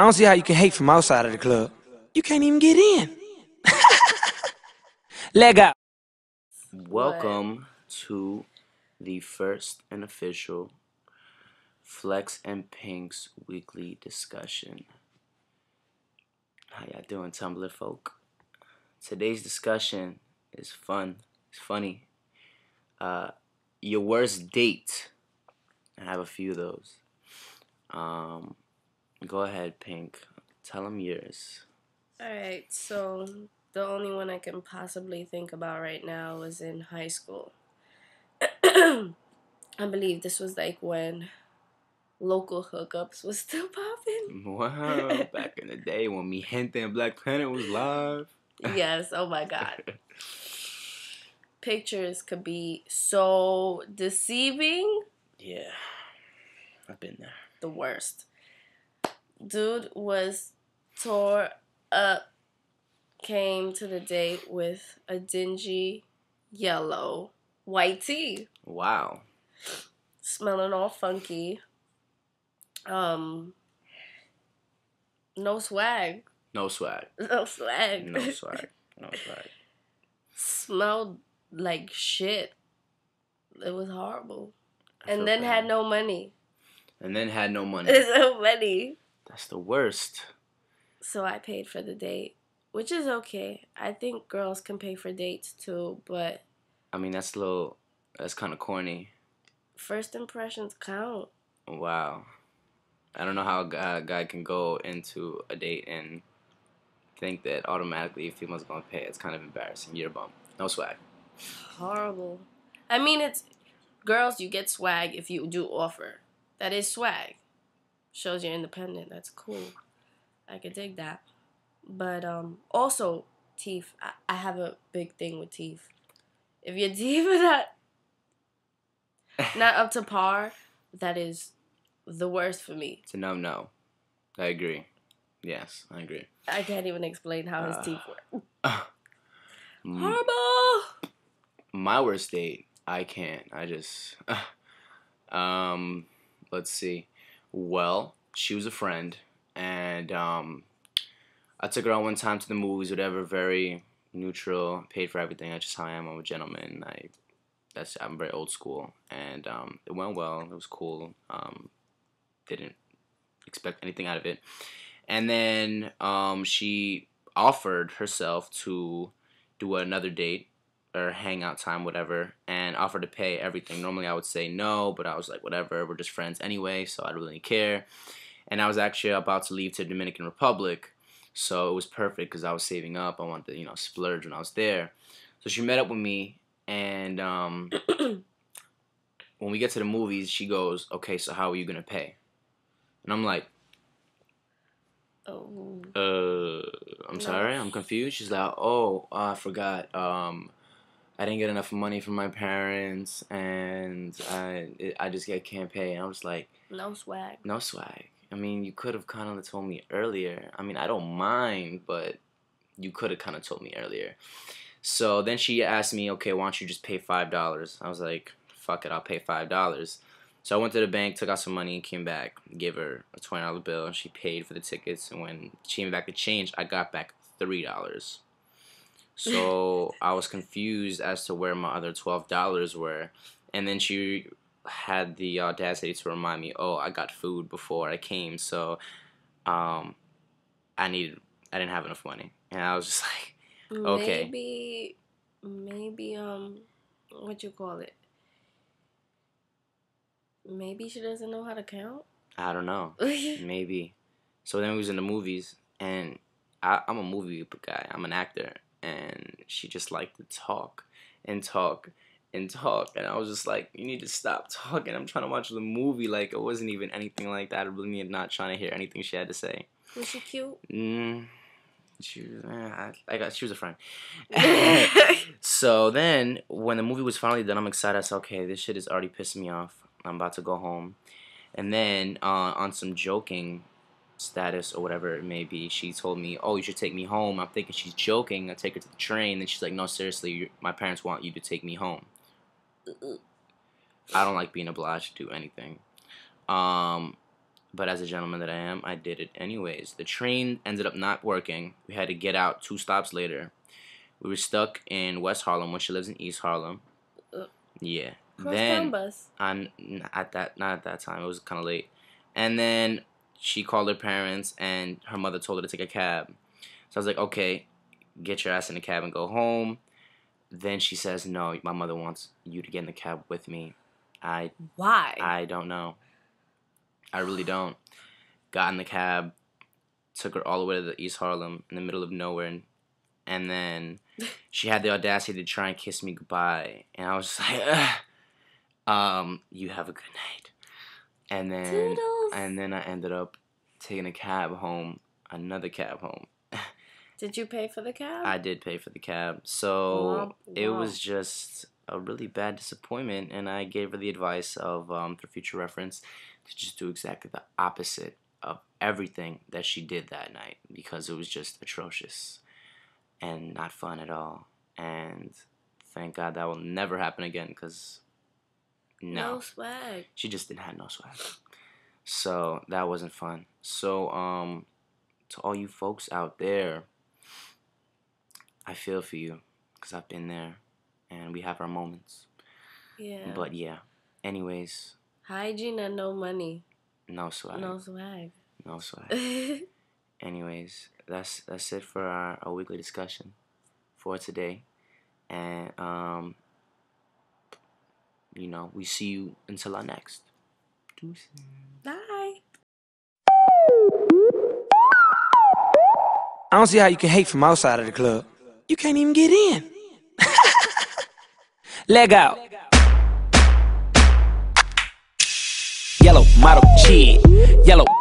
I don't see how you can hate from outside of the club. You can't even get in. Leg out. What? Welcome to the first and official Flex and Pink's weekly discussion. How y'all doing, Tumblr folk? Today's discussion is fun. It's funny. Uh, your worst date. I have a few of those. Go ahead, Pink. Tell them yours. Alright, so the only one I can possibly think about right now was in high school. I believe this was like when local hookups was still popping. Wow, back in the day when Me Gente and Black Planet was live. Yes, oh my god. Pictures could be so deceiving. Yeah, I've been there. The worst. Dude was tore up. Came to the date with a dingy yellow white tee. Wow. Smelling all funky. No swag. No swag. No swag. No swag. No swag. Smelled like shit. It was horrible. I And feel then bad. had no money. And then had no money. No money. That's the worst. So I paid for the date, which is okay. I think girls can pay for dates too, but I mean, that's kind of corny. first impressions count. Wow. I don't know how a guy can go into a date and think that automatically if female's gonna pay. It's kind of embarrassing. You're a bum. No swag. Horrible. I mean, it's girls, you get swag if you do offer. That is swag. Shows you're independent. That's cool. I could dig that. But also, teeth. I have a big thing with teeth. If your teeth are not up to par, that is the worst for me. It's a no. I agree. Yes, I agree. I can't even explain how his teeth work. M- Horrible. My worst date. I can't. I just. Let's see. Well, she was a friend, and I took her out one time to the movies, whatever, very neutral, paid for everything. That's just how I am. I'm a gentleman. I'm very old school, and it went well. It was cool. Didn't expect anything out of it, and then she offered herself to do another date or hangout time, whatever, and offered to pay everything. Normally, I would say no, but I was like, whatever. We're just friends anyway, so I don't really care. And I was actually about to leave to Dominican Republic. So it was perfect because I was saving up. I wanted to, splurge when I was there. So she met up with me, and when we get to the movies, she goes, "Okay, so how are you gonna pay?" And I'm like, Oh. I'm No. sorry, I'm confused. She's like, "Oh, I forgot. I didn't get enough money from my parents, and I just can't pay." And I was like, No swag. "No swag. I mean, you could have kind of told me earlier. I mean, I don't mind, but you could have kind of told me earlier." So then she asked me, "Okay, why don't you just pay $5?" I was like, "Fuck it, I'll pay $5." So I went to the bank, took out some money, and came back. Gave her a $20 bill, and she paid for the tickets. And when she came back to change, I got back $3. So I was confused as to where my other $12 were. And then she had the audacity to remind me, "Oh, I got food before I came, so I didn't have enough money." And I was just like, okay. Maybe, what you call it? Maybe she doesn't know how to count? I don't know. Maybe. So then we was in the movies, and I'm a movie guy. I'm an actor, and she just liked to talk and talk and talk, and I was just like, "You need to stop talking. I'm trying to watch the movie." Like, it wasn't even anything like that. I really not trying to hear anything she had to say. Was she cute? She was, she was a friend. So then, when the movie was finally done, I'm excited. I said, "Okay, this shit is already pissing me off. I'm about to go home." And then, on some joking status or whatever it may be, she told me, "Oh, you should take me home." I'm thinking she's joking. I take her to the train, and she's like, "No, seriously, my parents want you to take me home." I don't like being obliged to do anything. But as a gentleman that I am, I did it anyways. The train ended up not working. We had to get out 2 stops later. We were stuck in West Harlem when she lives in East Harlem. Yeah. Crosstown bus. Not at that time. It was kind of late. And then she called her parents, and her mother told her to take a cab. So I was like, okay, get your ass in the cab and go home. Then she says, no, my mother wants you to get in the cab with me. Why? I don't know. I really don't. Got in the cab, took her all the way to the East Harlem in the middle of nowhere, and then she had the audacity to try and kiss me goodbye, and I was just like, you have a good night. And then Toodles. and then I ended up taking a cab home, another cab home. Did you pay for the cab? I did pay for the cab, so Womp it womp. was just a really bad disappointment, and I gave her the advice of, for future reference, to just do exactly the opposite of everything that she did that night, because it was just atrocious and not fun at all. And thank God that will never happen again, because No swag. she just didn't have no swag. So that wasn't fun. So to all you folks out there, I feel for you, because I've been there, and we have our moments. Yeah. But yeah, anyways, Hygiene and no money. no swag. No swag. No swag. Anyways, that's it for our weekly discussion for today. And we see you until our next. Deuces. Bye. I don't see how you can hate from outside of the club. You can't even get in. Leg out. Yellow model shit.